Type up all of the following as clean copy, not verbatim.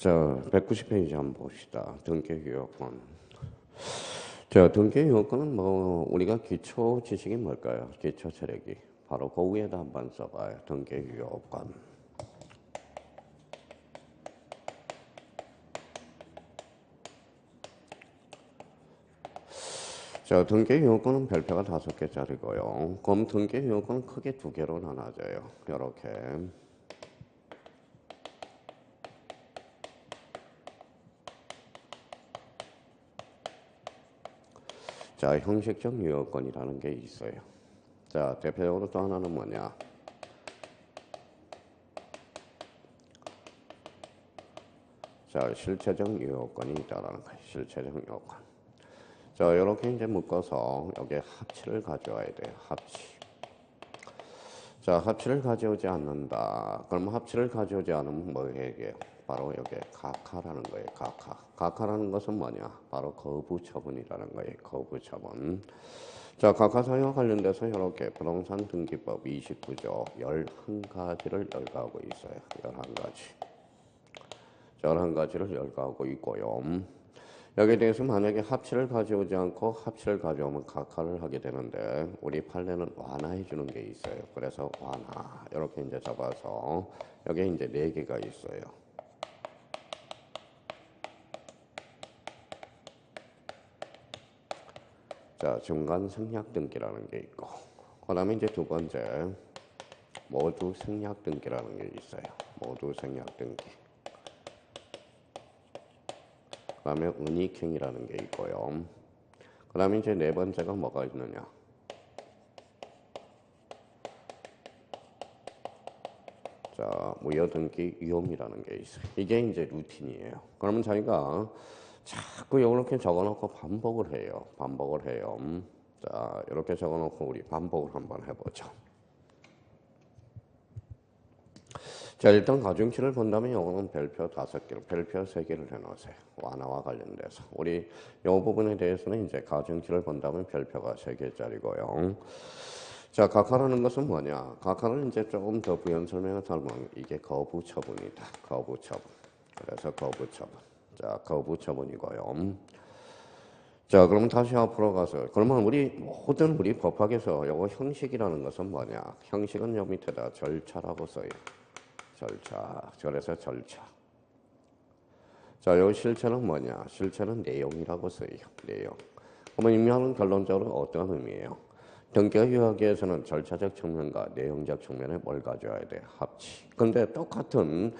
자, 190페이지 한번 봅시다. 등기유효권. 자, 등기유효권은 뭐 우리가 기초 지식이 뭘까요? 기초 체력이. 바로 그 위에다 한번 써봐요. 등기유효권. 자, 등기유효권은 별표가 5개짜리고요. 그럼 등기유효권은 크게 2개로 나눠져요. 이렇게. 자, 형식적 유효권이라는 게 있어요. 자, 대표적으로 또 하나는 뭐냐? 자, 실체적 유효권이 있다라는 거예요. 실체적 유효권. 자, 이렇게 이제 묶어서 여기에 합치를 가져와야 돼요. 합치. 자, 합치를 가져오지 않는다. 그럼 합치를 가져오지 않으면 뭐 해요? 바로 여기에 각하라는 거예요. 각하. 각하라는 것은 뭐냐? 바로 거부처분이라는 거예요. 거부처분. 자, 각하사유와 관련돼서 이렇게 부동산 등기법 29조 11가지를 열거하고 있어요. 11가지. 11가지를 열거하고 있고요. 여기에 대해서 만약에 합치를 가져오지 않고 합치를 가져오면 각하를 하게 되는데 우리 판례는 완화해 주는 게 있어요. 그래서 완화 이렇게 이제 잡아서 여기에 이제 4개가 있어요. 자, 중간 생략 등기라는 게 있고 그 다음에 이제 두 번째 모두 생략 등기라는 게 있어요. 모두 생략 등기. 그 다음에 은닉행이라는 게 있고요. 그 다음에 이제 네 번째가 뭐가 있느냐. 자, 무효등기 위험이라는 게 있어요. 이게 이제 루틴이에요. 그러면 자기가 자꾸 이렇게 적어놓고 반복을 해요. 반복을 해요. 자, 이렇게 적어놓고 우리 반복을 한번 해보죠. 자, 일단 가중치를 본다면 이거는 별표 5개로, 별표 3개를 해놓으세요. 완화와 관련돼서. 우리 이 부분에 대해서는 이제 가중치를 본다면 별표가 3개짜리고요. 자, 각하라는 것은 뭐냐? 각하는 이제 조금 더 부연 설명을 하면 이게 거부처분이다. 거부처분. 그래서 거부처분. 자, 거부처분이고요. 자, 그러면 다시 앞으로 가서 그러면 모든 우리 법학에서 이거 형식이라는 것은 뭐냐? 형식은 여기 밑에다 절차라고 써요. 절차. 그래서 절차. 자, 여기 실체는 뭐냐? 실체는 내용이라고 써요. 내용. 그러면 의미하는 결론적으로 어떤 의미예요? 등기가 유효하기 위해서는 절차적 측면과 내용적 측면에 뭘 가져야 돼? 합치. 근데 똑같은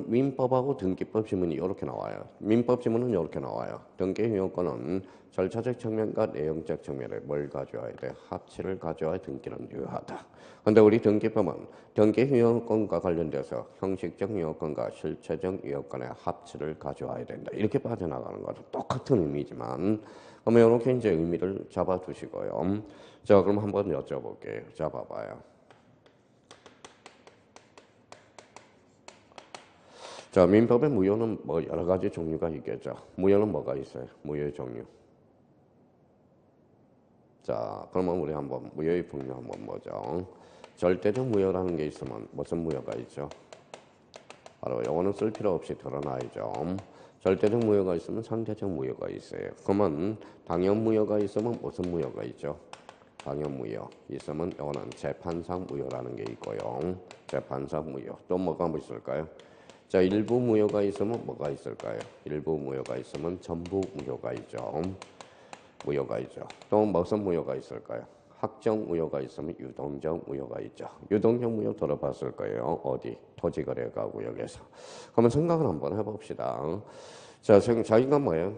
민법하고 등기법 지문이 이렇게 나와요. 민법 지문은 이렇게 나와요. 등기 유효권은 절차적 측면과 내용적 측면에 뭘 가져야 돼? 합치를 가져야 등기는 유효하다. 근데 우리 등기법은 등기 유효권과 관련돼서 형식적 유효권과 실체적 유효권의 합치를 가져와야 된다. 이렇게 빠져나가는 거죠. 똑같은 의미지만 그러면 이렇게 이제 의미를 잡아두시고요. 자, 그럼 한번 여쭤볼게요. 잡아봐요. 자, 민법의 무효는 뭐 여러 가지 종류가 있겠죠. 무효는 뭐가 있어요? 무효의 종류. 자, 그러면 우리 한번 무효의 종류 한번 보죠. 절대적 무효라는 게 있으면 무슨 무효가 있죠? 바로 요거는 쓸 필요 없이 드러나야죠. 절대적 무효가 있으면 상대적 무효가 있어요. 그러면 당연 무효가 있으면 무슨 무효가 있죠? 당연 무효 있으면 요거는 재판상 무효라는 게 있고요. 재판상 무효. 또 뭐가 있을까요? 자, 일부 무효가 있으면 뭐가 있을까요? 일부 무효가 있으면 전부 무효가 있죠. 무효가 있죠. 또 무슨 무효가 있을까요? 확정 무효가 있으면 유동적 무효가 있죠. 유동적 무효 들어봤을 거예요. 어디? 토지거래가구역에서. 그러면 생각을 한번 해봅시다. 자, 자기가 뭐예요?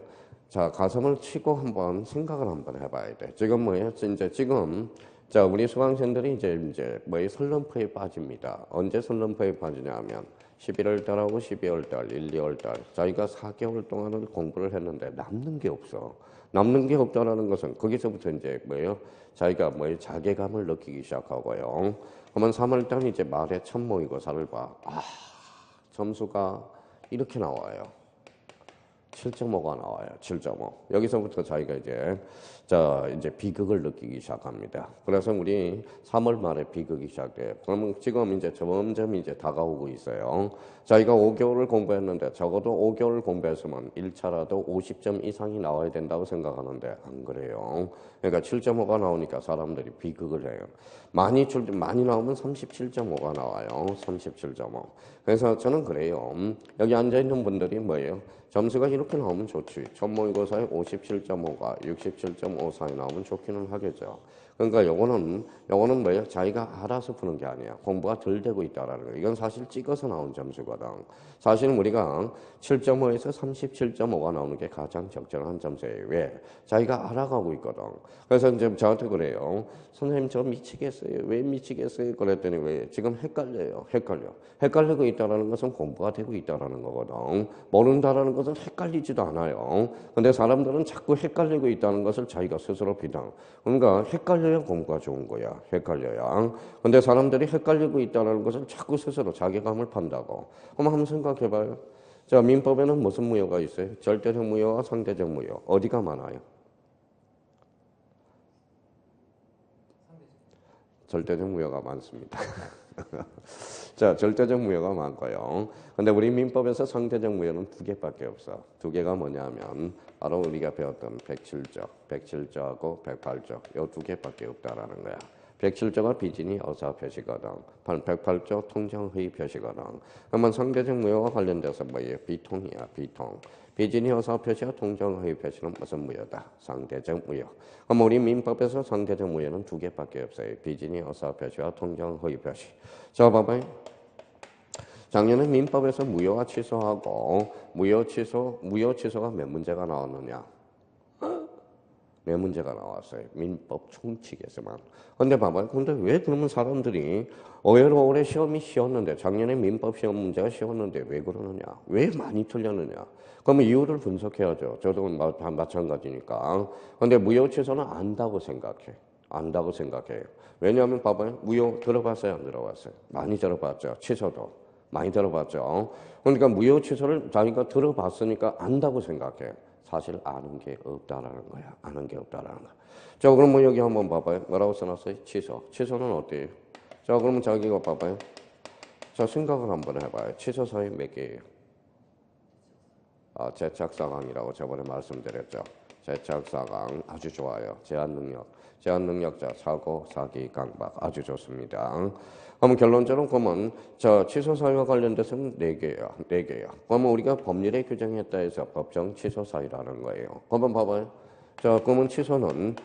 자, 가슴을 치고 한번 생각을 한번 해봐야 돼. 지금 뭐예요? 지금 자, 우리 수강생들이 이제 뭐예요? 슬럼프에 빠집니다. 언제 슬럼프에 빠지냐면 11월 달하고 12월 달, 1, 2월 달 자기가 4개월 동안을 공부를 했는데 남는 게 없어. 남는 게 없다라는 것은 거기서부터 이제 뭐예요? 자기가 뭐예요? 자괴감을 느끼기 시작하고요. 그러면 3월 달 이제 말에 첫 모의고사를 봐. 점수가 이렇게 나와요. 7.5가 나와요. 7.5. 여기서부터 자기가 이제 비극을 느끼기 시작합니다. 그래서 우리 3월 말에 비극이 시작돼요. 그러면 지금 이제 점점 이제 다가오고 있어요. 자기가 5개월을 공부했는데 적어도 5개월 공부했으면 1차라도 50점 이상이 나와야 된다고 생각하는데 안 그래요. 그러니까 7.5가 나오니까 사람들이 비극을 해요. 많이 나오면 37.5가 나와요. 37.5. 그래서 저는 그래요. 여기 앉아있는 분들이 뭐예요? 점수가 이렇게 나오면 좋지. 전모의고사에 57.5가 67.5 사이 나오면 좋기는 하겠죠. 그러니까 요거는 뭐예요? 자기가 알아서 푸는 게 아니야. 공부가 덜 되고 있다라는 거예요. 이건 사실 찍어서 나온 점수거든. 사실은 우리가 7.5에서 37.5가 나오는 게 가장 적절한 점수예요. 왜? 자기가 알아가고 있거든. 그래서 이제 저한테 그래요. 선생님 저 미치겠어요. 왜 미치겠어요? 그랬더니 왜? 지금 헷갈려요. 헷갈리고 있다는 것은 공부가 되고 있다는 거거든. 모른다는 것은 헷갈리지도 않아요. 근데 사람들은 자꾸 헷갈리고 있다는 것을 자기가 스스로 비방. 그러니까 헷갈려야 공부가 좋은 거야. 헷갈려야. 근데 사람들이 헷갈리고 있다는 것을 자꾸 스스로 자괴감을 판다고. 한번 생각해봐요. 자, 민법에는 무슨 무효가 있어요? 절대적 무효와 상대적 무효. 어디가 많아요? 절대적 무효가 많습니다. 자, 절대적 무효가 많고요. 근데 우리 민법에서 상대적 무효는 2개밖에 없어. 2개가 뭐냐면 바로 우리가 배웠던 107조하고 108조 이 2개밖에 없다라는 거야. 107조가 비진이 어사 표시거든. 108조 통정 허위 표시거든. 그러면 상대적 무효와 관련돼서 뭐예요? 비통이야, 비통. 비진이 어사 표시와 통정 허위 표시는 무슨 무효다? 상대적 무효. 그럼 우리 민법에서 상대적 무효는 2개밖에 없어요. 비진이 어사 표시와 통정 허위 표시. 자, 봐봐요. 작년에 민법에서 무효와 취소하고 무효 취소가 몇 문제가 나왔느냐? 몇 문제가 나왔어요. 민법 총칙에서만. 근데 봐봐요. 근데 왜 그러면 사람들이 의외로 올해 시험이 쉬웠는데 작년에 민법 시험 문제가 쉬웠는데 왜 그러느냐? 왜 많이 틀렸느냐? 그러면 이유를 분석해야죠. 저도 마찬가지니까. 근데 무효 취소는 안다고 생각해요. 왜냐하면 봐봐요. 무효 들어봤어요? 안 들어봤어요? 많이 들어봤죠. 취소도 많이 들어봤죠. 그러니까 무효 취소를 자기가 들어봤으니까 안다고 생각해요. 사실 아는 게 없다라는 거야. 아는 게 없다라는 거야. 자, 그럼 뭐 여기 한번 봐봐요. 뭐라고 써놨어요? 취소. 취소는 어때요? 자, 그러면 자기가 봐봐요. 자, 생각을 한번 해봐요. 취소 사유 몇 개예요? 제착사강이라고 저번에 말씀드렸죠. 제착사강 아주 좋아요. 제한능력자 사고, 사기, 강박 아주 좋습니다. 그럼 결론적으로 그러면 취소 사유와 관련돼서는 4개야. 그러면 우리가 법률에 규정했다 해서 법정 취소 사유라는 거예요. 한번 봐봐요. 자, 그러면 취소는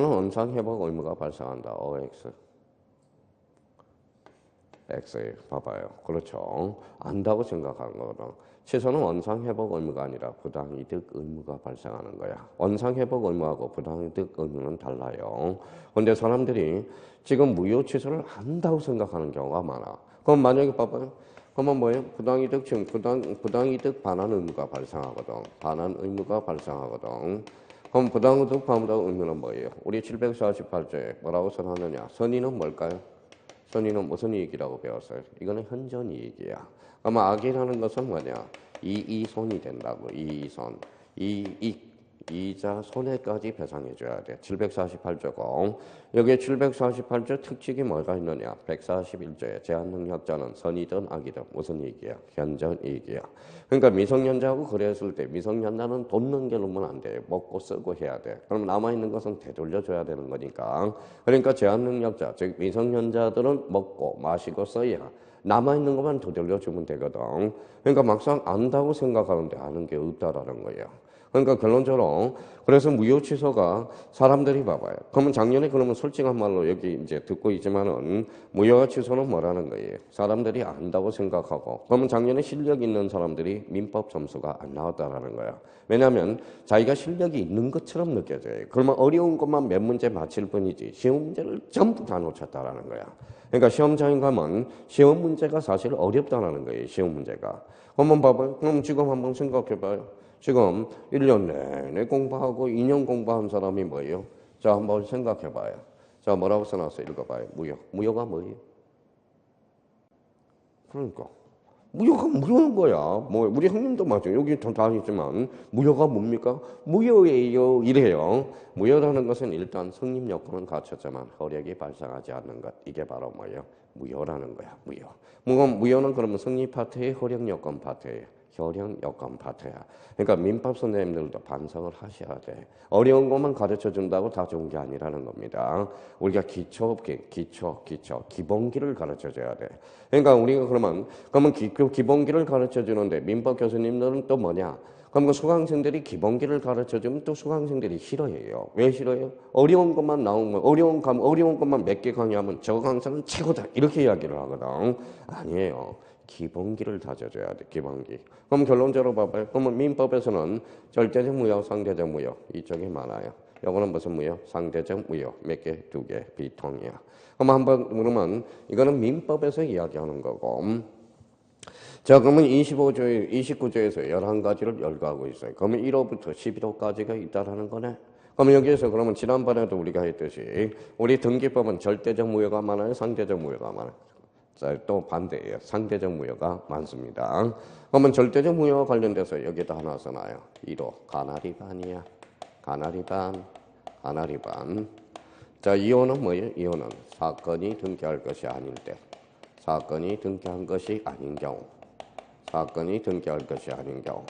원상회복 의무가 발생한다. OX. X에 봐봐요. 그렇죠. 안다고 생각하는 거거든. 취소는 원상회복 의무가 아니라 부당이득 의무가 발생하는 거야. 원상회복 의무하고 부당이득 의무는 달라요. 그런데 사람들이 지금 무효 취소를 안다고 생각하는 경우가 많아. 그럼 만약에 봐봐요. 그러면 뭐예요? 부당이득 반환 의무가 발생하거든. 반환 의무가 발생하거든. 그럼 부당이득 반환 의무는 뭐예요? 우리 748조에 뭐라고 써놨느냐? 선의는 뭘까요? 선의는 무슨 이익이라고 배웠어요? 이거는 현존 이익이야. 그럼 악이라는 것은 뭐냐? 이익손이 된다고. 이익손. 이익. 이자 손해까지 배상해줘야 돼. 748조고. 여기에 748조 특징이 뭐가 있느냐? 141조에 제한능력자는 선이든 악이든 무슨 이익이야? 현존 이익이야. 그러니까 미성년자하고 거래했을 때 미성년자는 돈 넘겨놓으면 안 돼. 먹고 쓰고 해야 돼. 그럼 남아있는 것은 되돌려줘야 되는 거니까. 그러니까 제한능력자, 즉 미성년자들은 먹고 마시고 써야 남아있는 것만 되돌려주면 되거든. 그러니까 막상 안다고 생각하는데 아는 게 없다라는 거예요. 그러니까 결론적으로 그래서 무효 취소가 사람들이 봐봐요. 그러면 작년에 그러면 솔직한 말로 여기 이제 듣고 있지만은 무효 취소는 뭐라는 거예요? 사람들이 안다고 생각하고 그러면 작년에 실력 있는 사람들이 민법 점수가 안 나왔다라는 거야. 왜냐하면 자기가 실력이 있는 것처럼 느껴져요. 그러면 어려운 것만 몇 문제 맞힐 뿐이지 쉬운 문제를 전부 다 놓쳤다라는 거야. 그러니까 시험장에 가면 시험 문제가 사실 어렵다라는 거예요. 시험 문제가. 한번 봐봐요. 그럼 지금 한번 생각해봐요. 지금 1년 내내 공부하고 2년 공부한 사람이 뭐예요? 자, 한번 생각해봐요. 자, 뭐라고 써놨어요? 읽어봐요. 무효. 무효가 뭐예요? 그러니까 무효가 무효인 거야. 뭐 우리 형님도 맞죠. 여기 다 있지만 무효가 뭡니까? 무효예요. 이래요. 무효라는 것은 일단 성립 요건은 갖췄지만 효력이 발생하지 않는 것. 이게 바로 뭐예요? 무효라는 거야. 무효. 무효는 그러면 성립 파트의 효력 요건 파트예요. 효력 요건 파트야. 그러니까 민법 선생님들도 반성을 하셔야 돼. 어려운 것만 가르쳐 준다고 다 좋은 게 아니라는 겁니다. 우리가 기본기를 가르쳐 줘야 돼. 그러니까 우리가 그러면 기본기를 가르쳐 주는데 민법 교수님들은 또 뭐냐? 그럼 그 수강생들이 기본기를 가르쳐 주면 또 수강생들이 싫어해요. 왜 싫어해요? 어려운 것만 나오면 어려운 것만 몇 개 강의하면 저 강사는 최고다 이렇게 이야기를 하거든. 아니에요. 기본기를 다져줘야 돼. 기본기. 그럼 결론적으로 봐봐요. 그러면 민법에서는 절대적 무효, 상대적 무효 이쪽이 많아요. 이거는 무슨 무효? 상대적 무효. 몇 개? 2개. 비통이야. 그럼 한번 그러면 이거는 민법에서 이야기하는 거고. 자, 그러면 29조에서 11가지를 열거하고 있어요. 그러면 1호부터 11호까지가 있다라는 거네. 그러면 여기에서 그러면 지난번에도 우리가 했듯이 우리 등기법은 절대적 무효가 많아요, 상대적 무효가 많아요. 자, 또 반대예요. 상대적 무효가 많습니다. 그러면 절대적 무효와 관련돼서 여기다 하나 써놔요. 1호 가나리 반이야. 가나리 반. 자, 2호는 뭐예요? 2호는 사건이 등기할 것이 아닐 때. 사건이 등기한 것이 아닌 경우. 사건이 등기할 것이 아닌 경우.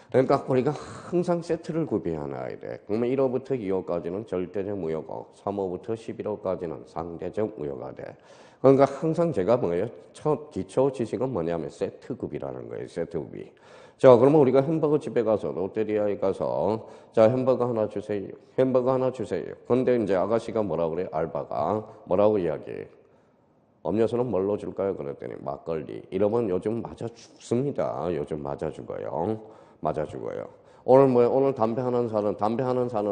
그러니까 우리가 항상 세트를 구비해놔야 돼. 그러면 1호부터 2호까지는 절대적 무효고 3호부터 11호까지는 상대적 무효가 돼. 그러니까 항상 제가 뭐예요? 첫 기초 지식은 뭐냐면 세트급이라는 거예요. 세트급이. 자, 그러면 우리가 햄버거 집에 가서 롯데리아에 가서 자, 햄버거 하나 주세요. 햄버거 하나 주세요. 근데 이제 아가씨가 뭐라 그래? 알바가 뭐라고 이야기해? 음료수는 뭘로 줄까요? 그랬더니 막걸리. 이러면 요즘 맞아 죽습니다. 요즘 맞아 죽어요. 맞아 죽어요. 오늘 담배 하나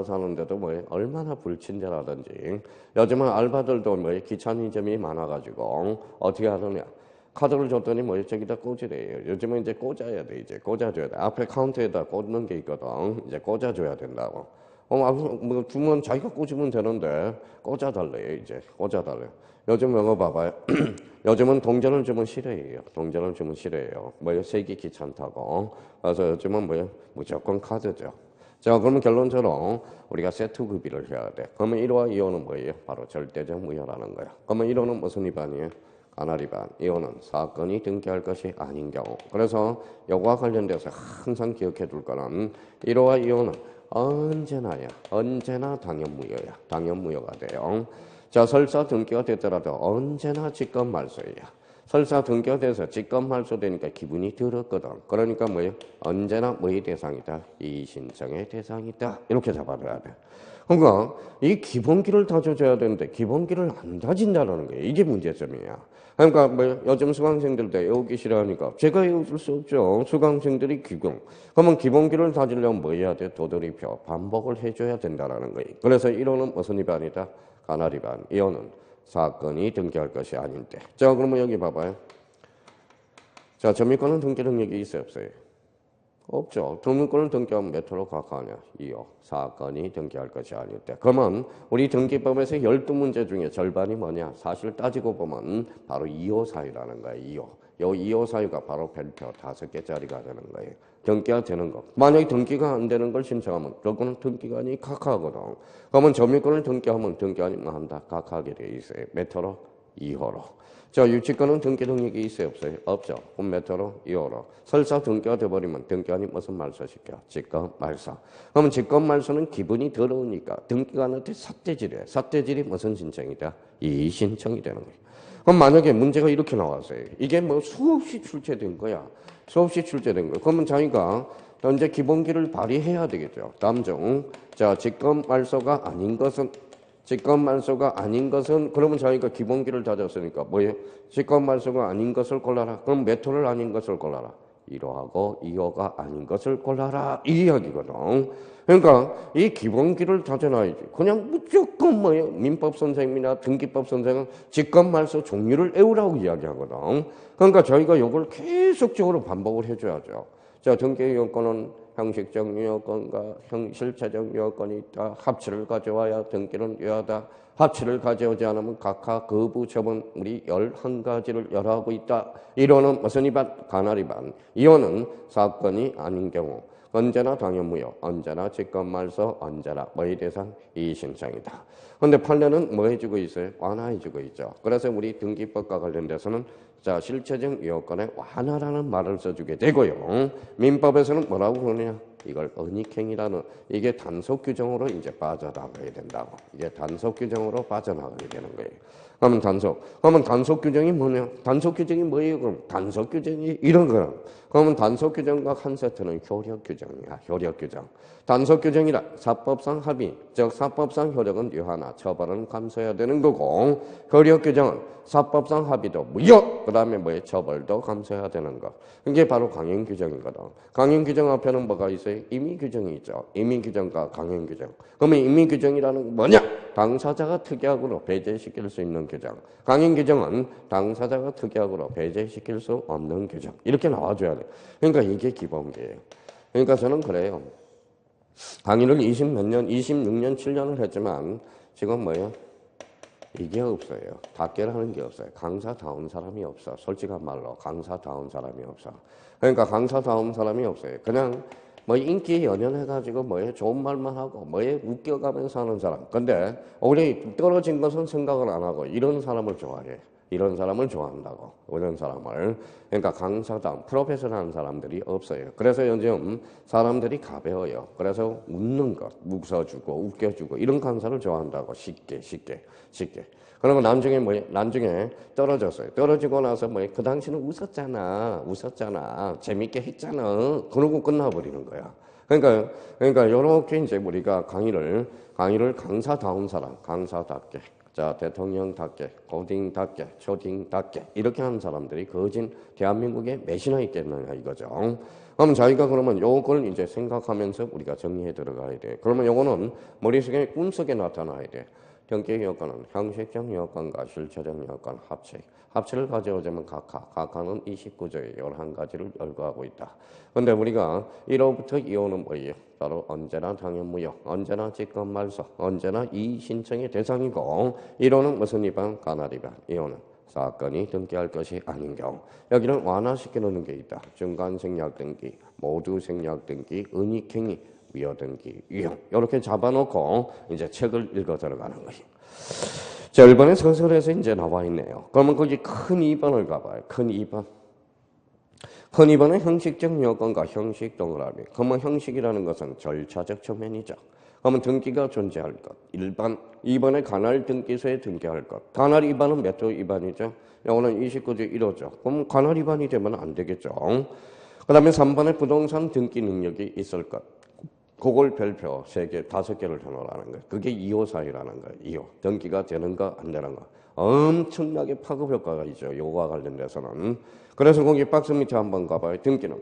사는데도 얼마나 불친절하든지. 요즘은 알바들도 귀차니즘이 많아가지고 어떻게 하느냐. 카드를 줬더니 저기다 꽂으래요. 요즘은 이제 꽂아야 돼. 이제 꽂아줘야 돼. 앞에 카운터에다 꽂는 게 있거든. 이제 꽂아줘야 된다고. 주면 자기가 꽂으면 되는데 꽂아달래요. 이제 꽂아달래요. 요즘 이거 봐봐요. 요즘은 동전을 주면 싫어해요. 동전을 주면 싫어해요. 세기 귀찮다고. 그래서 요즘은 무조건 카드죠. 자, 그러면 결론적으로 우리가 세트 구비를 해야 돼. 그러면 1호와 2호는 뭐예요? 바로 절대적 무효라는 거야. 그러면 1호는 무슨 위반이에요? 가나리 반. 2호는 사건이 등기할 것이 아닌 경우. 그래서 이거와 관련돼서 항상 기억해 둘 거는 1호와 2호는 언제나 당연무효야. 당연무효가 돼요. 자, 설사 등기가 됐더라도 언제나 직권 말소야. 설사 등기가 돼서 직권 말소되니까 기분이 들었거든. 그러니까 언제나 뭐의 대상이다? 이의신청의 대상이다. 이렇게 잡아둬야 돼. 그러니까 이 기본기를 다져줘야 되는데 기본기를 안 다진다는 거예요. 이게 문제점이야. 그러니까 요즘 수강생들도 외우기 싫어하니까 제가 외워줄 수 없죠. 수강생들이 기공. 그러면 기본기를 다지려면 뭐 해야 돼? 도돌이표 반복을 해줘야 된다는 거예요. 그래서 1호는 무슨 위반이다? 가나리 반. 2호는 사건이 등기할 것이 아닐 때. 자, 그러면 여기 봐봐요. 자, 점유권은 등기 능력이 있어요, 없어요? 없죠. 등기권을 등기하면 몇 호로 각하하냐? 2호. 사건이 등기할 것이 아닐 때. 그러면 우리 등기법에서 12문제 중에 절반이 뭐냐? 사실 따지고 보면 바로 2호 사유라는 거예요. 2호. 요 2호 사유가 바로 별표 5개짜리가 되는 거예요. 등기가 되는 거. 만약에 등기가 안 되는 걸 신청하면 그거는 등기관이 각하거든. 그러면 점유권을 등기하면 등기관이 뭐 한다? 각하하게 돼 있어요. 몇 호로? 2호로. 자, 유치권은 등기 능력이 있어요, 없어요? 없죠. 그럼 몇 호로? 2호로. 설사 등기가 돼버리면 등기관이 무슨 말소시켜? 직권 말소. 그러면 직권 말소는 기분이 더러우니까 등기관한테 삿대질해. 삿대질이 무슨 신청이다? 이의 신청이 되는 거예요. 그럼 만약에 문제가 이렇게 나왔어요. 이게 수없이 출제된 거야. 수없이 출제된 거예요. 그러면 자기가 현재 기본기를 발휘해야 되겠죠. 다음 중. 자, 직권 말소가 아닌 것은 그러면 자기가 기본기를 다졌으니까 뭐예요? 직권 말소가 아닌 것을 골라라. 그럼 몇 호를 아닌 것을 골라라. 1호하고 2호가 아닌 것을 골라라. 이 이야기거든. 그러니까 이 기본기를 다져놔야지. 그냥 무조건 민법 선생님이나 등기법 선생은 직권 말소 종류를 외우라고 이야기하거든. 그러니까 저희가 이걸 계속적으로 반복을 해줘야죠. 자, 등기 요건은 형식적 요건과 실체적 요건이 있다. 합치를 가져와야 등기는 유효하다. 합치를 가져오지 않으면 각하 거부 처분 우리 11가지를 열하고 있다. 1호는 무슨 위반? 간할 위반. 2호는 사건이 아닌 경우 언제나 당연무효, 언제나 직권말소, 언제나 뭐의 대상? 이의신청이다. 그런데 판례는 뭐 해주고 있어요? 완화해주고 있죠. 그래서 우리 등기법과 관련돼서는 자 실체적 요건에 완화라는 말을 써주게 되고요. 민법에서는 뭐라고 그러냐? 이걸 은닉행위라는 이게 단속 규정으로 이제 빠져나가게 된다고. 이게 단속 규정으로 빠져나가게 되는 거예요. 그러면 단속 규정이 뭐냐? 단속 규정이 뭐예요? 그럼 단속 규정이 이런 거야. 그러면 단속 규정과 한 세트는 효력 규정이야. 효력 규정. 단속 규정이라 사법상 합의, 즉 사법상 효력은 유하나 처벌은 감수해야 되는 거고, 효력 규정은 사법상 합의도 무효. 그다음에 뭐에 처벌도 감수해야 되는 거. 이게 바로 강행 규정이거든. 강행 규정 앞에는 뭐가 있어요? 임의 규정이 있죠. 임의 규정과 강행 규정. 그러면 임의 규정이라는 건 뭐냐? 당사자가 특약으로 배제시킬 수 있는 규정. 강행 규정은 당사자가 특약으로 배제시킬 수 없는 규정. 이렇게 나와줘야 돼. 그러니까 이게 기본기예요. 그러니까 저는 그래요. 강의를 26년, 7년을 했지만 지금 뭐예요? 이게 없어요. 닦게라는 게 없어요. 강사다운 사람이 없어. 솔직한 말로 강사다운 사람이 없어. 그러니까 강사다운 사람이 없어요. 그냥 뭐 인기에 연연해가지고 뭐에 좋은 말만 하고 뭐에 웃겨가면서 하는 사람. 근데 우리 떨어진 것은 생각을 안 하고 이런 사람을 좋아해. 이런 사람을 좋아한다고. 이런 사람을. 그러니까 강사다운, 프로페셔널한 사람들이 없어요. 그래서 요즘 사람들이 가벼워요. 그래서 웃는 것, 웃어주고 웃겨주고 이런 강사를 좋아한다고. 쉽게. 그리고 나중에 떨어졌어요. 떨어지고 나서 그 당시는 웃었잖아. 재밌게 했잖아. 그러고 끝나버리는 거야. 그러니까 이렇게 이제 우리가 강의를 강사다운 사람, 강사답게. 자, 대통령답게, 고딩답게, 초딩답게 이렇게 하는 사람들이 거진 대한민국에 몇이나 있겠느냐 이거죠. 그럼 저희가 그러면 요걸 이제 생각하면서 우리가 정리해 들어가야 돼. 그러면 요거는 머릿속에 꿈속에 나타나야 돼. 등기 요건은 형식적 요건과 실체적 요건 합치를 가져오자면 각하는 29조의 11가지를 열거하고 있다. 그런데 우리가 1호부터 2호는 뭐예요? 바로 언제나 당연무효, 언제나 직권말소, 언제나 이의신청의 대상이고 1호는 무슨 위반? 간할 위반. 2호는 사건이 등기할 것이 아닌 경우. 여기는 완화시켜놓는 게 있다. 중간 생략 등기, 모두 생략 등기, 은닉행위, 위헌 등기, 유형. 이렇게 잡아놓고 이제 책을 읽어 들어가는 거예요. 자, 1번의 서술에서 이제 나와 있네요. 그러면 거기 큰 2번을 가봐요. 큰 2번. 큰 2번은 형식적 요건과 형식 동그라미. 그러면 형식이라는 것은 절차적 측면이죠. 그러면 등기가 존재할 것. 1번. 2번에 간할 등기소에 등기할 것. 간할 위반은 몇 조 위반이죠? 이거는 29조 1호죠. 그럼 간할 위반이 되면 안 되겠죠. 그 다음에 3번에 부동산 등기 능력이 있을 것. 그걸 별표 3개, 5개를 해놓으라는 거예요. 그게 2호 사유라는 거예요. 2호. 등기가 되는가 안 되는가. 엄청나게 파급 효과가 있죠. 요거와 관련돼서는. 그래서 거기 박스 밑에 한번 가봐요. 등기는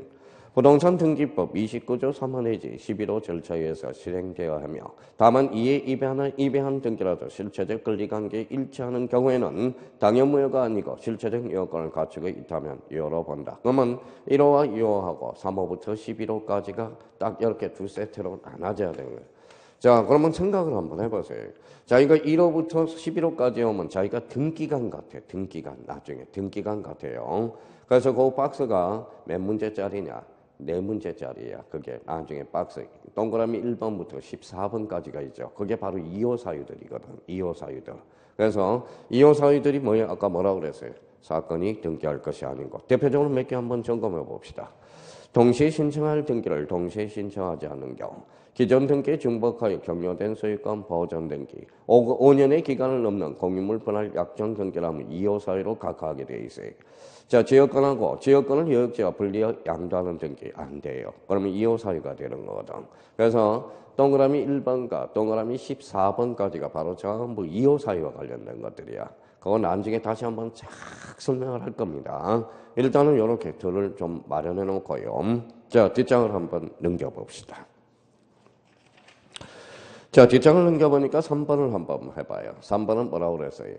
부동산 등기법 29조 3호 내지 11호 절차에 의해서 실행되어야 하며 다만 이에 입의한 등기라도 실체적 권리관계에 일치하는 경우에는 당연무효가 아니고 실체적 요건을 갖추고 있다면 유효로 본다. 그러면 1호와 2호하고 3호부터 11호까지가 딱 이렇게 두 세트로 나눠져야 되는 거예요. 자, 그러면 생각을 한번 해보세요. 자, 이거 1호부터 11호까지 오면 자기가 등기간 같아요. 나중에 등기간 같아요. 그래서 그 박스가 몇 문제짜리냐? 4문제짜리야. 그게 나중에 박스 동그라미 1번부터 14번까지가 있죠. 그게 바로 2호 사유들이거든. 2호 사유들. 그래서 2호 사유들이 뭐예요? 아까 뭐라고 그랬어요? 사건이 등기할 것이 아닌 것. 대표적으로 몇 개 한번 점검해 봅시다. 동시에 신청할 등기를 동시에 신청하지 않는 경우, 기존 등기에 중복하여 격려된 소유권 보전 등기, 5년의 기간을 넘는 공유물 분할 약정 등기라면 2호 사유로 각하하게 되어 있어요. 자, 지역권을 여역지와 분리하여 양도하는 등기 안 돼요. 그러면 2호 사유가 되는 거거든. 그래서 동그라미 1번과 동그라미 14번까지가 바로 전부 2호 사유와 관련된 것들이야. 그건 나중에 다시 한번 쫙 설명을 할 겁니다. 일단은 이렇게 틀을 좀 마련해 놓고요. 자, 뒷장을 한번 넘겨봅시다. 자, 뒷장을 넘겨보니까 3번을 한번 해봐요. 3번은 뭐라고 그랬어요?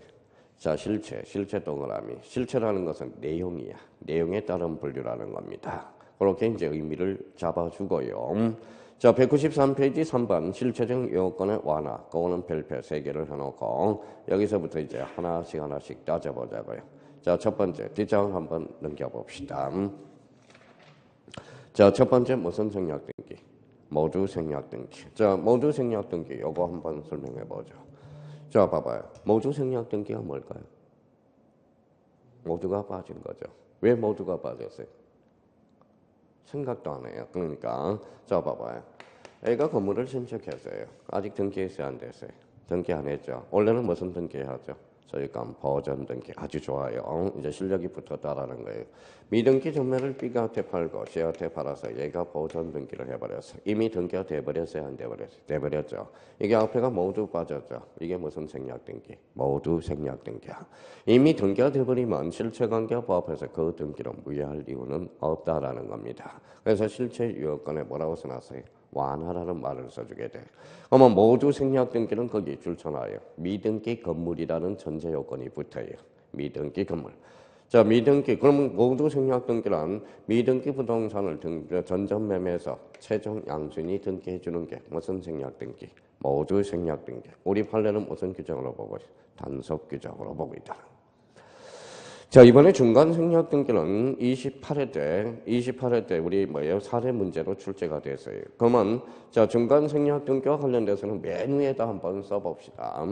자, 실체 동그라미. 실체라는 것은 내용이야. 내용에 따른 분류라는 겁니다. 그렇게 이제 의미를 잡아주고요. 자, 193페이지 3번 실체적 요건의 완화. 그거는 별표 3개를 해놓고 여기서부터 이제 하나씩 따져보자고요. 자, 첫 번째 뒷장을 한번 넘겨봅시다. 자, 첫 번째 무슨 생략 등기? 모두 생략 등기. 자, 모두 생략 등기 요거 한번 설명해 보죠. 자, 봐봐요. 모두 생략 등기가 뭘까요? 모두가 빠진 거죠. 왜 모두가 빠졌어요? 생각도 안 해요. 그러니까 자, 봐봐요. A가 건물을 신축했어요. 아직 등기했어요, 안 됐어요? 등기 안 했죠. 원래는 무슨 등기하죠? 저희가 버전 등기 아주 좋아요. 이제 실력이 붙었다라는 거예요. 미등기 전매를 B한테 팔고 C한테 팔아서 얘가 버전 등기를 해버렸어요. 이미 등기가 돼버렸어요, 안 돼버렸어요? 돼버렸죠. 이게 앞에가 모두 빠졌죠. 이게 무슨 생략 등기? 모두 생략 등기야. 이미 등기가 돼버리면 실체관계와 부합해서 그 등기를 무효할 이유는 없다라는 겁니다. 그래서 실체 유효권에 뭐라고 써놨어요? 완화라는 말을 써주게 돼. 그러면 모두 생략 등기는 거기 줄쳐놔요. 미등기 건물이라는 전제 요건이 붙어요. 미등기 건물. 자, 미등기 그러면 모두 생략 등기란 미등기 부동산을 전전 매매해서 최종 양순이 등기해 주는 게 무슨 생략 등기? 모두 생략 등기. 우리 판례는 무슨 규정으로 보고 있어? 단속 규정으로 보고 있다. 자, 이번에 중간 생략 등기는 28회 때 우리 사례 문제로 출제가 됐어요. 그러면 자, 중간 생략 등기와 관련돼서는 맨 위에다 한번 써봅시다.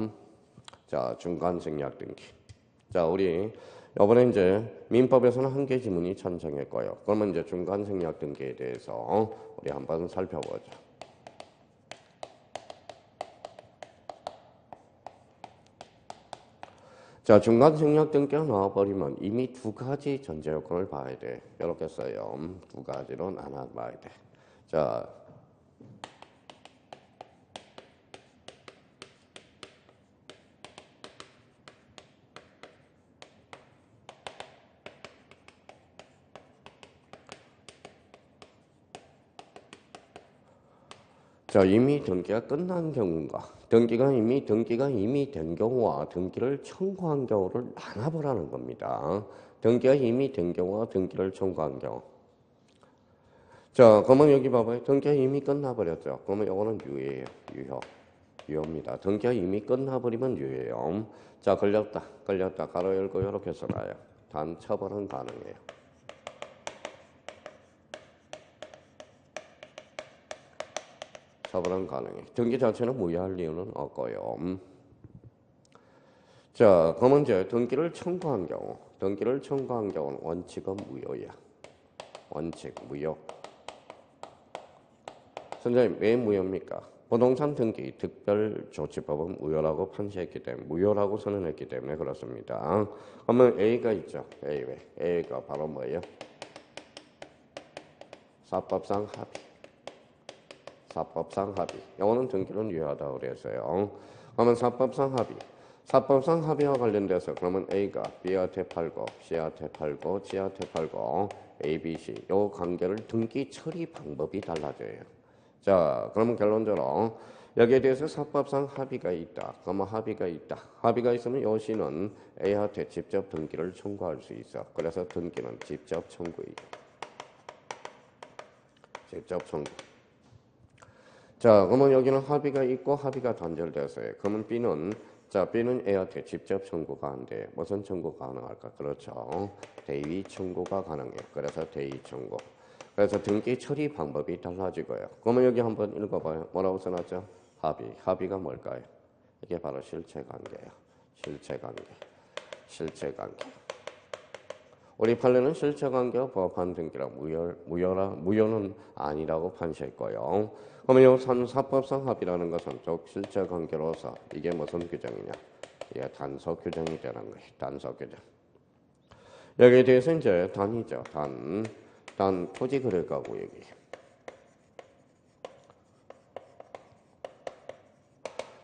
자, 중간 생략 등기. 자, 우리 이번에 이제 민법에서는 한 개 지문이 찬정했고요. 그러면 이제 중간 생략 등기에 대해서 우리 한번 살펴보죠. 자, 중간 생략 등기가 나와버리면 이미 두 가지 전제 요건을 봐야 돼. 이렇게 써요. 두 가지로 나눠봐야 돼. 자, 이미 등기가 끝난 경우인가? 등기가 이미 된 경우와 등기를 청구한 경우를 나눠보라는 겁니다. 등기가 이미 된 경우와 등기를 청구한 경우. 자, 그러면 여기 봐봐요. 등기가 이미 끝나버렸죠. 그러면 이거는 유예예요. 유효입니다. 등기가 이미 끝나버리면 유예요. 자, 걸렸다. 가로 열고 이렇게 써놔요. 단 처벌은 가능해요. 처벌은 가능해. 등기 자체는 무효할 이유는 없고요. 자, 그러면 이제 등기를 청구한 경우는 원칙은 무효야. 원칙 무효. 선생님, 왜 무효입니까? 부동산 등기 특별조치법은 무효라고 판시했기 때문에, 무효라고 선언했기 때문에 그렇습니다. 그러면 A가 있죠. A가 바로 뭐예요? 사법상 합의. 영어는 등기는 유효하다고 그랬어요. 그러면 사법상 합의와 관련돼서 그러면 A가 B한테 팔고 C한테 팔고 G한테 팔고 A, B, C 요 관계를 등기 처리 방법이 달라져요. 자, 그러면 결론적으로 여기에 대해서 사법상 합의가 있다. 그러면 합의가 있으면 요 C는 A한테 직접 등기를 청구할 수 있어. 그래서 등기는 직접 청구예요. 직접 청구. 자, 그러면 여기는 합의가 있고 합의가 단절됐어요. 그러면 B는 A한테 직접 청구가 안 돼. 무슨 청구가 가능할까? 그렇죠. 대위 청구가 가능해. 그래서 대위 청구. 그래서 등기 처리 방법이 달라지고요. 그러면 여기 한번 읽어봐요. 뭐라고 써놨죠? 합의가 뭘까요? 이게 바로 실체관계예요. 실체관계. 우리 판례는 실체관계와 부합한 등기라 무효는 아니라고 판시했고요. 그러면 이 사법상 합의라는 것은 즉 실체관계로서 이게 무슨 규정이냐? 이게 단속 규정이 되는 거예요. 단속 규정. 여기에 대해서 이제 단이죠. 단 토지 거래가구 얘기.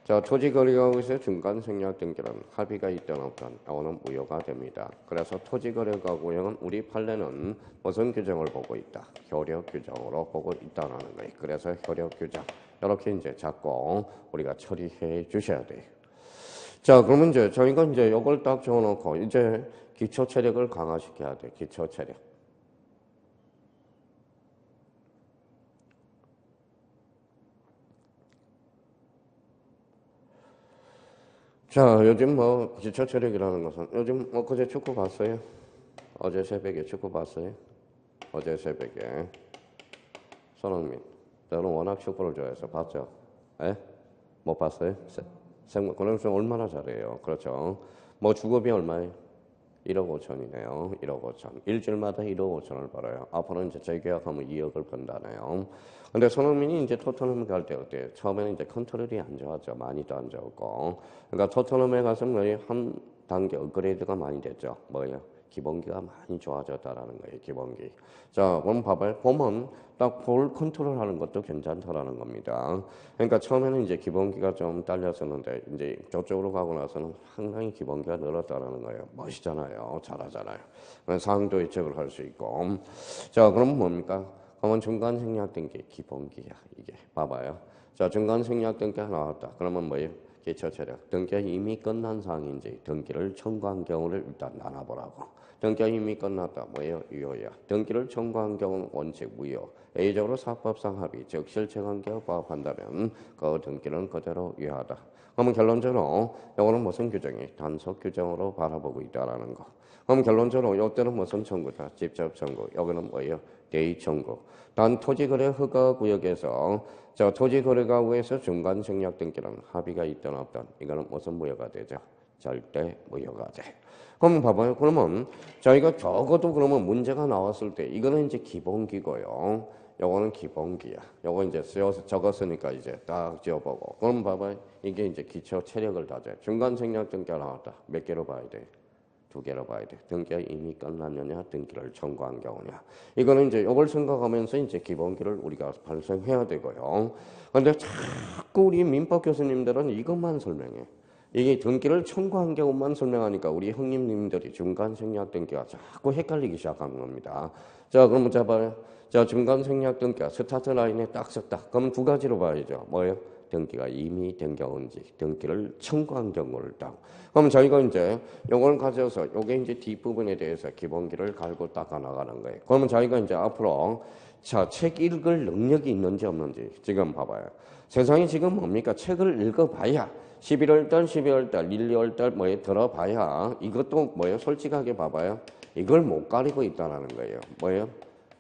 자, 토지 거래가구에서 중간 생략 등기는 합의가 있든 없든 이거는 무효가 됩니다. 그래서 토지 거래가구형은 우리 판례는 무슨 규정을 보고 있다? 효력 규정으로 보고 있다는 거예요. 그래서 효력 규정 이렇게 이제 자꾸 우리가 처리해 주셔야 돼요. 자, 그러면 이제 저희가 이제 이걸 딱 적어놓고 이제 기초 체력을 강화시켜야 돼. 기초 체력. 자, 요즘 뭐 기초 체력이라는 것은 요즘 그제 축구 봤어요? 어제 새벽에 축구 봤어요? 어제 새벽에 손흥민. 저는 워낙 축구를 좋아해서 봤죠. 예? 못 봤어요? 그럼 얼마나 잘해요? 그렇죠. 뭐 주급이 얼마예요? 1억 5천이네요. 1억 5천. 일주일마다 1억 5천을 벌어요. 앞으로는 이제 재계약하면 2억을 번다네요. 근데 손흥민이 이제 토트넘 갈 때 어때요? 처음에는 이제 컨트롤이 안 좋았죠. 많이도 안 좋았고. 그러니까 토트넘에 가서 뭐예요? 한 단계 업그레이드가 많이 됐죠. 뭐예요? 기본기가 많이 좋아졌다라는 거예요. 기본기. 자, 그럼 봐봐요. 보면 딱 볼 컨트롤하는 것도 괜찮다라는 겁니다. 그러니까 처음에는 이제 기본기가 좀 딸렸었는데 이제 저쪽으로 가고 나서는 상당히 기본기가 늘었다라는 거예요. 멋있잖아요. 잘하잖아요. 상도 예측을 할 수 있고. 자, 그럼 뭡니까? 그러면 중간 생략 등기 기본기야. 이게 봐봐요. 자, 중간 생략 등기가 나왔다. 그러면 뭐예요? 기초 체력. 등기가 이미 끝난 사항인지 등기를 청구한 경우를 일단 나눠보라고. 등기가 이미 끝났다. 뭐예요? 유효야. 등기를 청구한 경우는 원칙 무효. A적으로 사법상 합의, 즉 실체관계와 부합한다면 그 등기는 그대로 유효하다. 그러면 결론적으로 이거는 무슨 규정이? 단속 규정으로 바라보고 있다라는 거. 그럼 결론적으로 이때는 무슨 청구다? 직접 청구. 여기는 뭐예요? 대의 청구. 단 토지거래 허가구역에서 저 토지거래가구에서 중간 생략 등기는 합의가 있든 없든 이거는 무슨 무효가 되죠? 절대 무효가 돼. 그럼 봐봐요. 그러면 저희가 적어도 그러면 문제가 나왔을 때 이거는 이제 기본기고요. 요거는 기본기야. 요거 이제 쓰여서 적었으니까 이제 딱 지어보고. 그럼 봐봐요. 이게 이제 기초 체력을 다져. 중간 생략 등기가 나왔다. 몇 개로 봐야 돼? 2개로 봐야 돼. 등기가 이미 끝났느냐, 등기를 청구한 경우냐. 이거는 이제 이걸 생각하면서 이제 기본기를 우리가 발생해야 되고요. 근데 자꾸 우리 민법 교수님들은 이것만 설명해. 이게 등기를 청구한 경우만 설명하니까 우리 형님님들이 중간 생략 등기가 자꾸 헷갈리기 시작하는 겁니다. 자, 그럼 자 봐요. 자, 중간 생략 등기가 스타트 라인에 딱 썼다. 그럼 두 가지로 봐야죠. 뭐예요? 등기가 이미 된 경우인지 등기를 청구한 경우를 딱. 그럼 저희가 이제 요걸 가져서 요게 이제 뒷부분에 대해서 기본기를 갈고 닦아 나가는 거예요. 그러면 저희가 이제 앞으로 자, 책 읽을 능력이 있는지 없는지 지금 봐봐요. 세상에 지금 뭡니까? 책을 읽어봐야 11월 달, 12월 달, 1, 2월 달 뭐에 들어봐야 이것도 뭐예요? 솔직하게 봐봐요. 이걸 못 가리고 있다는 거예요. 뭐예요?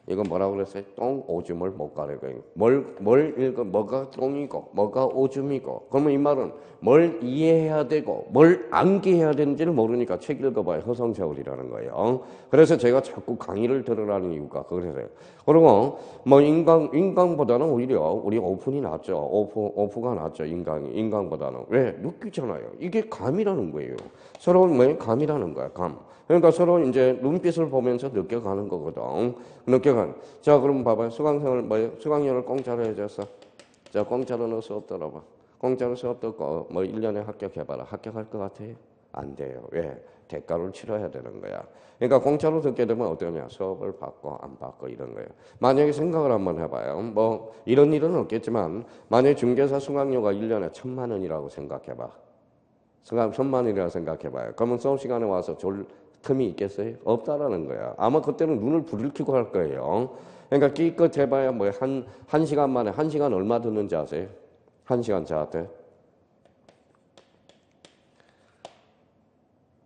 이거 뭐라고 그랬어요? 똥, 오줌을 못 가리고. 뭘 읽어? 뭐가 똥이고, 뭐가 오줌이고. 그러면 이 말은 뭘 이해해야 되고, 뭘 암기해야 되는지를 모르니까 책 읽어봐야 허송세월이라는 거예요. 그래서 제가 자꾸 강의를 들으라는 이유가 그래서요. 그리고 뭐 인강보다는 오히려 우리 오픈이 낫죠. 오프가 낫죠. 인강보다는. 왜? 느끼잖아요. 이게 감이라는 거예요. 서로 뭐 감이라는 거야, 감. 그러니까 서로 이제 눈빛을 보면서 느껴가는 거거든. 자, 그럼 봐봐요. 수강생을 뭐예요? 수강료를 공짜로 해줬어. 자, 공짜로 너 수업 들어봐. 공짜로 수업 듣고 뭐 1년에 합격해봐라. 합격할 것 같아요? 안 돼요. 왜? 대가를 치러야 되는 거야. 그러니까 공짜로 듣게 되면 어떠냐? 수업을 받고 안 받고 이런 거예요. 만약에 생각을 한번 해봐요. 뭐 이런 일은 없겠지만 만약에 중개사 수강료가 1년에 1,000만 원이라고 생각해봐. 수강 1,000만 원이라고 생각해봐요. 그러면 수업 시간에 와서 졸 틈이 있겠어요? 없다라는 거야. 아마 그때는 눈을 불을 켜고 할 거예요. 그러니까 기껏 해봐야 뭐 한 시간 만에, 한 시간 얼마 듣는지 아세요? 한 시간 저한테?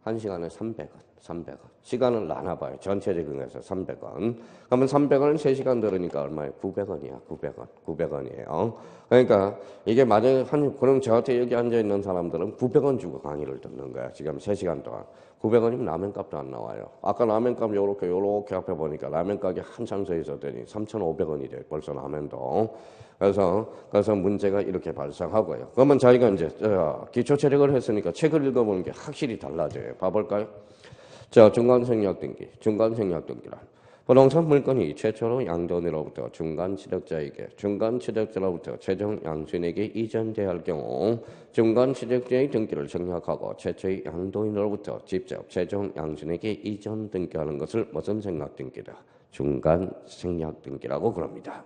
한 시간에 300원. 300원. 시간을 나눠봐요. 전체적으로 300원. 그러면 300원을 3시간 들으니까 얼마예요? 900원이야. 900원. 900원이에요. 그러니까 이게 만약에 그럼 저한테 여기 앉아있는 사람들은 900원 주고 강의를 듣는 거야. 지금 3시간 동안. 900원이면 라면값도 안 나와요. 아까 라면값 요렇게 앞에 보니까 라면 가게 한참 서 있었더니 3,500원이 돼. 벌써 라면도. 그래서 문제가 이렇게 발생하고요. 그러면 자기가 이제 기초 체력을 했으니까 책을 읽어보는 게 확실히 달라져요. 봐볼까요? 자, 중간 생략 등기. 중간 생략 등기란 부동산 물건이 최초로 양도인으로부터 중간 취득자에게, 중간 취득자로부터 최종 양수인에게 이전돼야 할 경우 중간 취득자의 등기를 생략하고 최초의 양도인으로부터 직접 최종 양수인에게 이전 등기하는 것을 무슨 생략 등기다? 중간 생략 등기라고 그럽니다.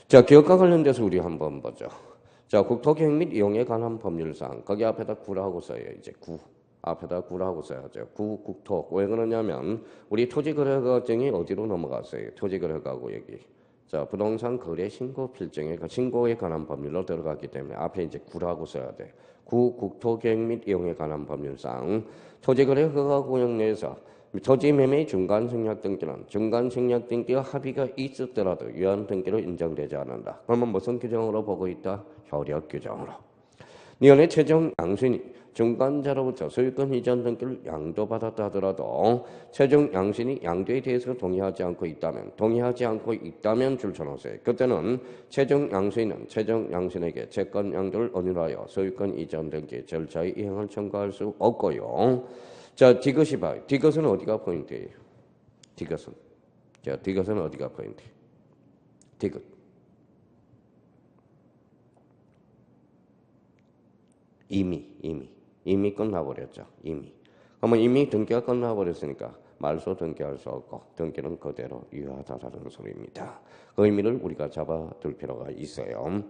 자, 기업과 관련돼서 우리 한번 보죠. 자, 국토기획 및 이용에 관한 법률상 거기 앞에다 구라고 써요. 이제 구. 앞에다 구라고 써야죠. 국토. 왜 그러냐면 우리 토지거래가증이 어디로 넘어갔어요? 토지거래가구 여기. 자, 부동산 거래 신고 필증에 그 신고에 관한 법률로 들어가기 때문에 앞에 이제 구라고 써야 돼. 구 국토계획 및 이용에 관한 법률상 토지거래 허가 구역 내에서 토지 매매 중간 생략 등기는 중간 생략 등기와 합의가 있었더라도 유한 등기로 인정되지 않는다. 그러면 무슨 규정으로 보고 있다? 효력 규정으로. 니은의 최종 양수인이 중간자로부터 소유권 이전 등기를 양도받았다 하더라도 최종 양수인이 양도에 대해서 동의하지 않고 있다면 줄쳐놓으세요. 그때는 최종 양수인은 최종 양수인에게 채권 양도를 언유하여 소유권 이전 등기 절차에 이행을 청구할 수 없고요. 자, 디귿이 봐요. 디귿은 어디가 포인트예요? 디귿은. 자, 디귿은 어디가 포인트? 디귿. 이미 끝나버렸죠. 이미. 그러면 이미 등기가 끝나버렸으니까 말소 등기할 수 없고 등기는 그대로 유효하다라는 소리입니다. 그 의미를 우리가 잡아둘 필요가 있어요.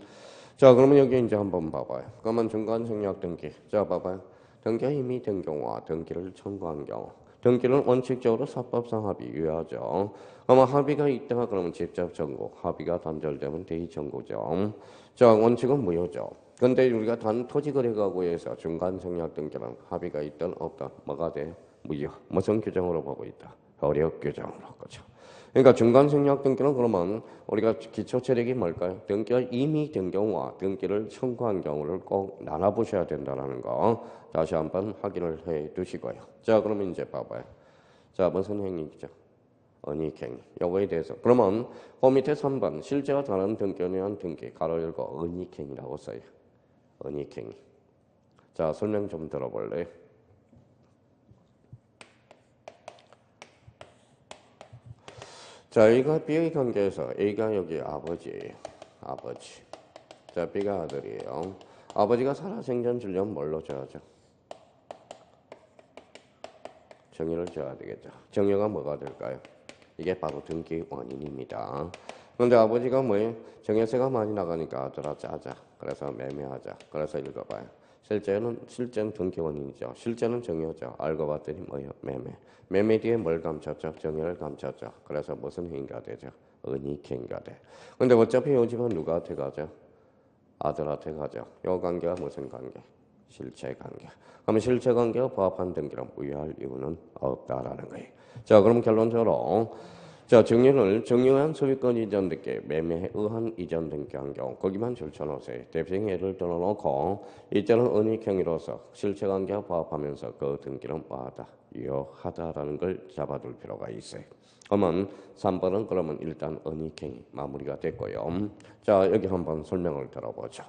자, 그러면 여기 이제 한번 봐봐요. 그러면 중간 생략 등기. 자, 봐봐요. 등기가 이미 된 경우와 등기를 청구한 경우. 등기는 원칙적으로 사법상 합의 유효하죠. 그러면 합의가 있다가 그러면 직접 청구, 합의가 단절되면 대의 청구죠. 자, 원칙은 무효죠. 근데 우리가 단 토지거래가구에서 중간 생략 등기는 합의가 있든 없든 뭐가 돼요? 무효. 무슨 규정으로 보고 있다? 효력 규정으로. 그렇죠. 그러니까 중간 생략 등기는 그러면 우리가 기초 체력이 뭘까요? 등기가 이미 된 경우와 등기를 청구한 경우를 꼭 나눠보셔야 된다는 거 다시 한번 확인을 해 두시고요. 자, 그러면 이제 봐봐요. 자, 무슨 행위죠? 은닉행위. 요거에 대해서. 그러면 그 밑에 3번 실제와 다른 등기에 의한 등기 가로 열고 은닉행위라고 써요. 은닉행위. 자, 설명 좀 들어볼래요? 자, A가 B의 관계에서 A가 여기 아버지예요. 아버지. 자, B가 아들이에요. 아버지가 살아생전 주려면 뭘로 줘야죠? 정의를 줘야 되겠죠. 정의가 뭐가 될까요? 이게 바로 등기 원인입니다. 그런데 아버지가 뭐예요? 정여세가 많이 나가니까 아들아 짜자. 그래서 매매하자. 그래서 읽어봐요. 실제는 등기 원인이죠. 실제는 정여죠. 알고 봤더니 뭐예요? 매매. 매매 뒤에 뭘 감췄죠? 정여를 감췄죠. 그래서 무슨 행위가 되죠? 은닉행위가 돼. 근데 어차피 이 집은 누구한테 가죠? 아들한테 가죠. 이 관계가 무슨 관계? 실체관계. 그러면 실체관계가 부합한 등기를 무효할 이유는 없다라는 거예요. 자, 그럼 결론적으로 자, 정유한 소유권 이전 등기, 매매에 의한 이전 등기한 경우 거기만 줄쳐놓으세요. 대표적인 예를 들어놓고 이때는 은닉행위로서 실체관계와 부합하면서 그 등기는 뭐하다? 유효하다라는 걸 잡아둘 필요가 있어요. 그러면 3번은 그러면 일단 은닉행위 마무리가 됐고요. 자, 여기 한번 설명을 들어보죠.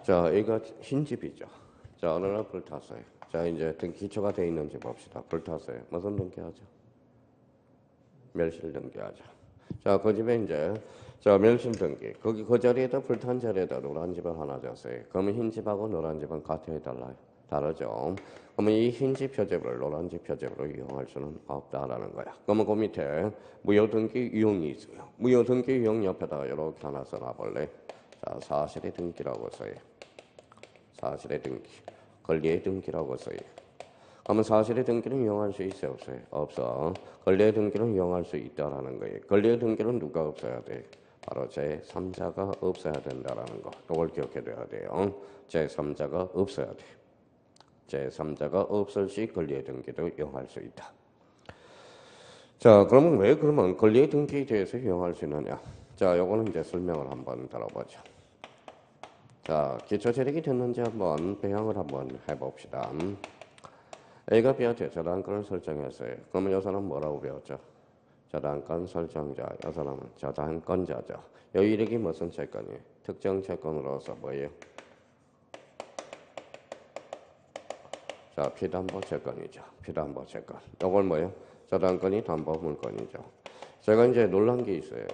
자, A가 흰집이죠. 자, 어느 날 불탔어요. 자, 이제 기초가 되어 있는지 봅시다. 불탔어요. 무슨 등기하죠? 멸실 등기하죠. 자, 그 집에 이제 자, 멸실 등기. 거기 그 자리에다 불탄 자리에다 노란 집을 하나 줬어요. 그러면 흰 집하고 노란 집은 같아요, 달라요? 다르죠. 그러면 이 흰집 표제를 노란 집 표제로 이용할 수는 없다라는 거야. 그러면 그 밑에 무효 등기 유형이 있어요. 무효 등기 유형 옆에다가 이렇게 하나 써놔볼래? 자, 사실의 등기라고 써요. 사실의 등기, 권리의 등기라고 써요. 그러면 사실의 등기는 이용할 수 있어요, 없어요? 없어. 권리의 등기는 이용할 수 있다라는 거예요. 권리의 등기는 누가 없어야 돼? 바로 제3자가 없어야 된다라는 거. 이걸 기억해둬야 돼요. 제3자가 없어야 돼. 제3자가 없을 시 권리의 등기도 이용할 수 있다. 자, 그러면 왜 그러면 권리의 등기에 대해서 이용할 수 있느냐? 자, 요거는 이제 설명을 한번 들어보죠. 자, 기초 체력이 됐는지 한번 배양을 한번 해봅시다. A가 B한테 저당권을 설정했어요. 그러면 이 사람은 뭐라고 배웠죠? 저당권 설정자. 이 사람은 저당권자죠. 이 이력이 무슨 채권이에요? 특정 채권으로서 뭐예요? 자, 피담보 채권이죠. 피담보 채권. 이걸 뭐예요? 저당권이 담보 물권이죠. 제가 이제 놀란 게 있어요.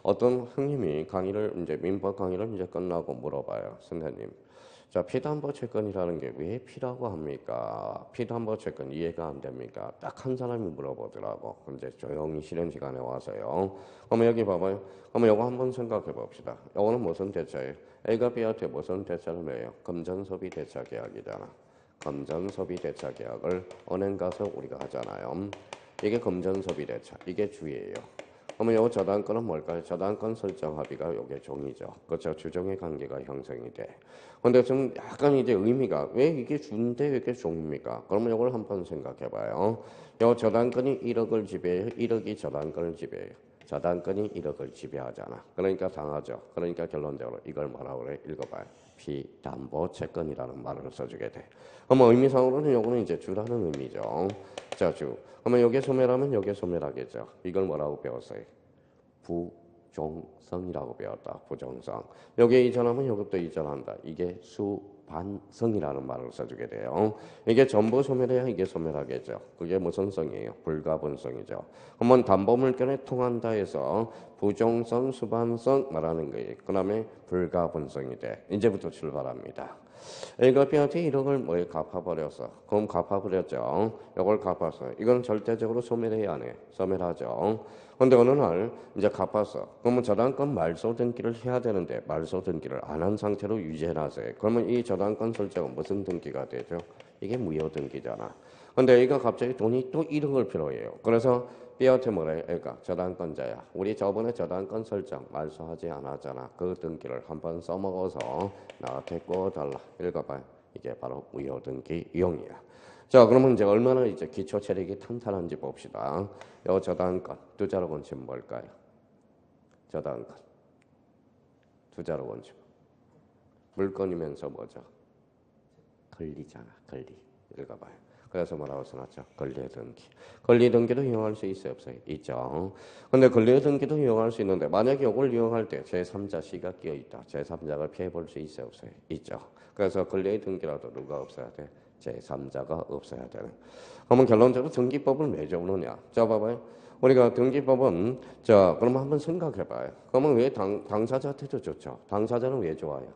어떤 형님이 강의를 이제 민법 강의를 이제 끝나고 물어봐요. 선생님, 자, 피담보 채권이라는 게 왜 피라고 합니까? 피담보 채권 이해가 안 됩니까? 딱 한 사람이 물어보더라고. 근데 조용히 쉬는 시간에 와서요. 그러면 여기 봐봐요. 그러면 이거 한번 생각해 봅시다. 이거는 무슨 대차예요? A가 B한테 무슨 대차를 내요? 금전소비 대차 계약이잖아. 금전소비대차 계약을 은행 가서 우리가 하잖아요. 이게 금전소비대차, 이게 주예요. 그러면 요 저당권은 뭘까요? 저당권 설정 합의가 요게 종이죠. 그렇죠. 주종의 관계가 형성이 돼. 근데 좀 약간 이제 의미가 왜 이게 주인데 왜 이게 종입니까? 그러면 요걸 한번 생각해 봐요. 요 저당권이 1억을 지배해요. 1억이 저당권을 지배해요. 저당권이 1억을 지배하잖아. 그러니까 당하죠. 그러니까 결론적으로 이걸 뭐라고 그래? 읽어봐요. 피담보 채권이라는 말을 써주게 돼. 그러면 의미상으로는 요거는 이제 주라는 의미죠. 자, 주. 그러면 요게 소멸하면 요게 소멸하겠죠. 이걸 뭐라고 배웠어요? 부종성이라고 배웠다. 부종성. 요게 이전하면 요것도 이전한다. 이게 수반성이라는 말을 써주게 돼요. 이게 전부 소멸해야 이게 소멸하겠죠. 그게 무슨 성이에요? 불가분성이죠. 그러면 담보물건에 통한다 해서 부종성, 수반성 말하는 거예요. 그 다음에 불가분성이 돼. 이제부터 출발합니다. A값한테 1억을 뭐에 갚아버렸어. 그럼 갚아버렸죠. 이걸 갚았어. 이건 절대적으로 소멸해야 안 해. 소멸하죠. 근데 어느 날 이제 갚았어. 그러면 저당권 말소 등기를 해야 되는데 말소 등기를 안 한 상태로 유지해놨어요. 그러면 이 저당권 설정은 무슨 등기가 되죠? 이게 무효 등기잖아. 근데 A가 갑자기 돈이 또 1억을 필요해요. 그래서 B한테 뭐라 해? 그러니까 저당권자야. 우리 저번에 저당권 설정 말소하지 않았잖아. 그 등기를 한번 써먹어서 나한테 꿔달라. 읽어봐요. 이게 바로 무효 등기 이용이야. 자, 그러면 이제 얼마나 이제 기초 체력이 탄탄한지 봅시다. 요 저당권 투자로 원칙은 뭘까요? 저당권 투자로 원칙 물건이면서 뭐죠? 권리잖아. 권리. 읽어봐요. 그래서 뭐라고 써놨죠? 권리의 등기. 권리의 등기도 이용할 수 있어요? 없어요? 있죠. 근데 권리의 등기도 이용할 수 있는데 만약에 이걸 이용할 때 제3자 C가 끼어있다. 제3자가 피해볼 수 있어요? 없어요? 있죠. 그래서 권리의 등기라도 누가 없어야 돼? 제3자가 없어야 되는. 그러면 결론적으로 등기법을 왜 적느냐? 자, 봐봐요. 우리가 등기법은 자, 그러면 한번 생각해봐요. 그러면 왜 당사자한테도 좋죠? 당사자는 왜 좋아요?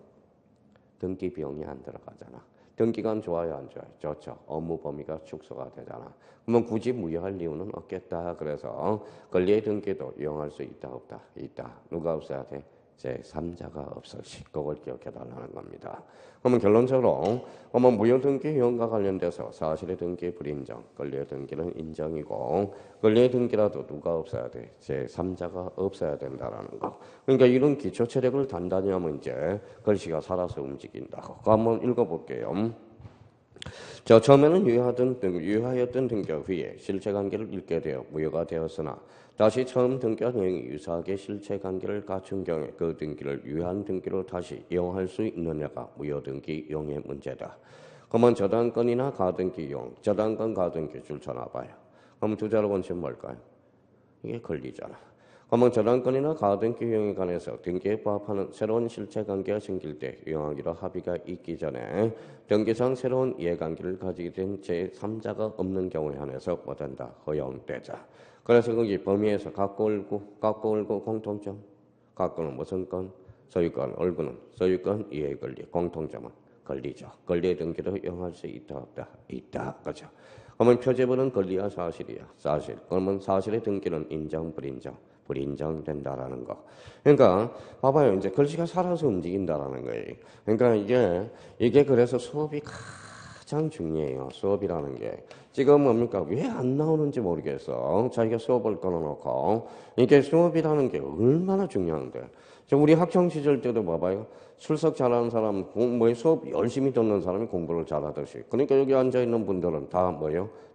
등기 비용이 안 들어가잖아. 등기관 좋아요, 안 좋아요? 좋죠. 업무 범위가 축소가 되잖아. 그러면 굳이 무효할 이유는 없겠다. 그래서 권리의 등기도 이용할 수 있다, 없다? 있다. 누가 없어야 돼? 제3자가 없어지. 그걸 기억해달라는 겁니다. 그러면 결론적으로 무효 등기 이용과 관련돼서 사실의 등기 불인정, 권리의 등기는 인정이고 권리의 등기라도 누가 없어야 돼? 제3자가 없어야 된다라는 거. 그러니까 이런 기초 체력을 단단히 하면 이제 글씨가 살아서 움직인다고. 그거 한번 읽어볼게요. 자, 처음에는 유효하였던 등기 후에 실체관계를 잃게 되어 무효가 되었으나 다시 처음 등기와 내용이 유사하게 실체관계를 갖춘 경우에 그 등기를 유효한 등기로 다시 이용할 수 있느냐가 무효 등기 이용의 문제다. 그러면 저당권이나 가등기 이용, 저당권 가등기 줄 쳐놔봐요. 그럼 투자로 원칙은 뭘까요? 이게 권리잖아. 그러면 저당권이나 가등기 이용에 관해서 등기에 부합하는 새로운 실체관계가 생길 때 이용하기로 합의가 있기 전에 등기상 새로운 이해관계를 가지게 된 제3자가 없는 경우에 한해서 뭐된다? 허용되자. 그래서 거기 범위에서 갖고 올고 공통점. 갖고는 무슨 건? 소유권, 올고는 소유권, 이해 권리, 공통점은 권리죠. 권리의 등기로 이용할 수 있다, 없다? 있다. 그죠? 그러면 표제부는 권리야, 사실이야? 사실. 그러면 사실의 등기는 인정, 불인정? 불인정된다라는 거. 그러니까 봐봐요. 이제 글씨가 살아서 움직인다라는 거예요. 그러니까 이게 그래서 수업이 가장 중요해요. 수업이라는 게. 지금 뭡니까? 왜 안 나오는지 모르겠어. 자기가 수업을 끊어놓고. 이게 수업이라는 게 얼마나 중요한데. 우리 학창 시절 때도 봐봐요. 출석 잘하는 사람, 수업 열심히 듣는 사람이 공부를 잘하듯이. 그러니까 여기 앉아있는 분들은 다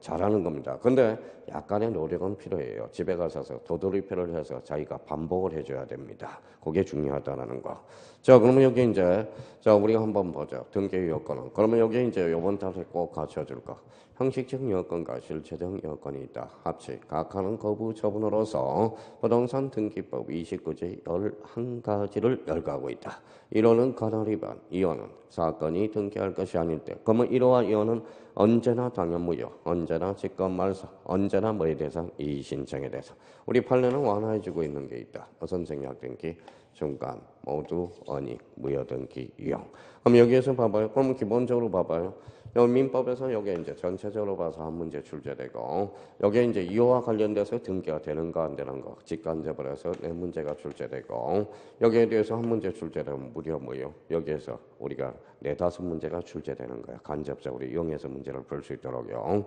잘하는 겁니다. 근데 약간의 노력은 필요해요. 집에 가셔서 도돌이표를 해서 자기가 반복을 해줘야 됩니다. 그게 중요하다는 거. 자, 그러면 여기 이제, 우리가 한번 보죠. 등기 여건은. 그러면 여기 이제 요번 달에 꼭 갖춰줄 거. 형식적 여건과 실체적 여건이 있다. 합치. 각하는 거부 처분으로서 부동산 등기법 29조 11가지를 열거하고 있다. 1호는 간헐 위반, 2호는 사건이 등기할 것이 아닐 때. 그러면 1호와 2호는 언제나 당연무효, 언제나 직권말소, 언제나 뭐에 대해서? 이의신청에 대해서. 우리 판례는 완화해주고 있는 게 있다. 어선생략 등기, 중간, 모두 언익, 무효 등기, 이용. 그럼 여기에서 봐봐요. 그럼 기본적으로 봐봐요. 요 민법에서 여기 이제 전체적으로 봐서 한 문제 출제되고 여기 이제 이호와 관련돼서 등기가 되는가 안 되는가 직간접을 해서 네 문제가 출제되고 여기에 대해서 한 문제 출제되면 무려 뭐요? 여기에서 우리가 4-5문제가 출제되는 거야. 간접적으로 이용해서 문제를 풀 수 있도록요.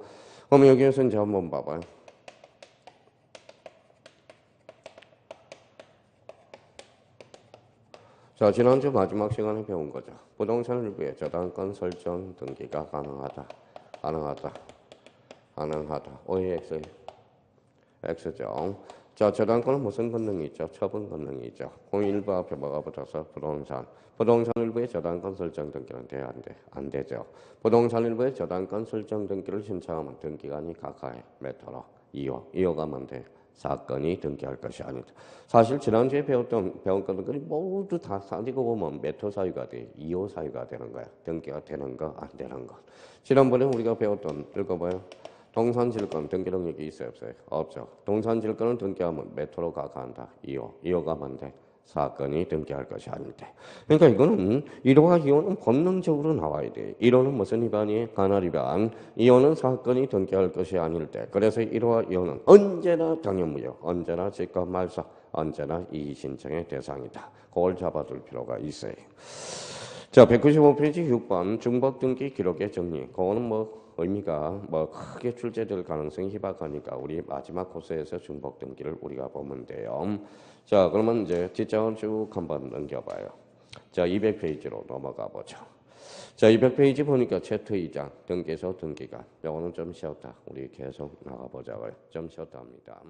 그럼 여기에서 이제 한번 봐봐요. 자, 지난주 마지막 시간에 배운 거죠. 부동산 일부의 저당권 설정 등기가 가능하다. OAX, X죠. 자, 저당권은 무슨 권능이 있죠? 처분 권능이 있죠. 공일부 앞에 뭐가 붙어서 부동산. 부동산 일부의 저당권 설정 등기는 돼야 안 돼? 안 되죠. 부동산 일부의 저당권 설정 등기를 신청하면 등기간이 각하에 몇 호로? 2호. 2호가면 돼. 사건이 등기할 것이 아니다. 사실 지난주에 배운 것들이 모두 다 따지고 보면 몇 호 사유가 돼? 2호 사유가 되는 거야. 등기가 되는 거, 안 되는 거. 지난번에 우리가 배웠던, 읽어봐요. 동산질권 등기 능력이 있어요, 없어요? 없죠. 동산질권을 등기하면 몇 호로 각하한다? 2호. 2호가면 돼. 사건이 등기할 것이 아닌데. 그러니까 이거는 1호와 2호는 본능적으로 나와야 돼. 1호는 무슨 위반이? 간헐 위반. 2호는 사건이 등기할 것이 아닐 때. 그래서 1호와 2호는 언제나 당연무효, 언제나 직권 말소, 언제나 이의신청의 대상이다. 그걸 잡아둘 필요가 있어요. 자, 195페이지 6번 중복등기 기록의 정리. 그거는 뭐 의미가 뭐 크게 출제될 가능성이 희박하니까 우리 마지막 코스에서 중복등기를 우리가 보면 돼요. 자, 그러면 이제 뒷장을 쭉 한번 넘겨봐요. 자, 200페이지로 넘어가 보죠. 자, 200페이지 보니까 채트 2장 등기소 등기간. 요거는 좀 쉬었다. 우리 계속 나가보자고요. 좀 쉬었다 합니다.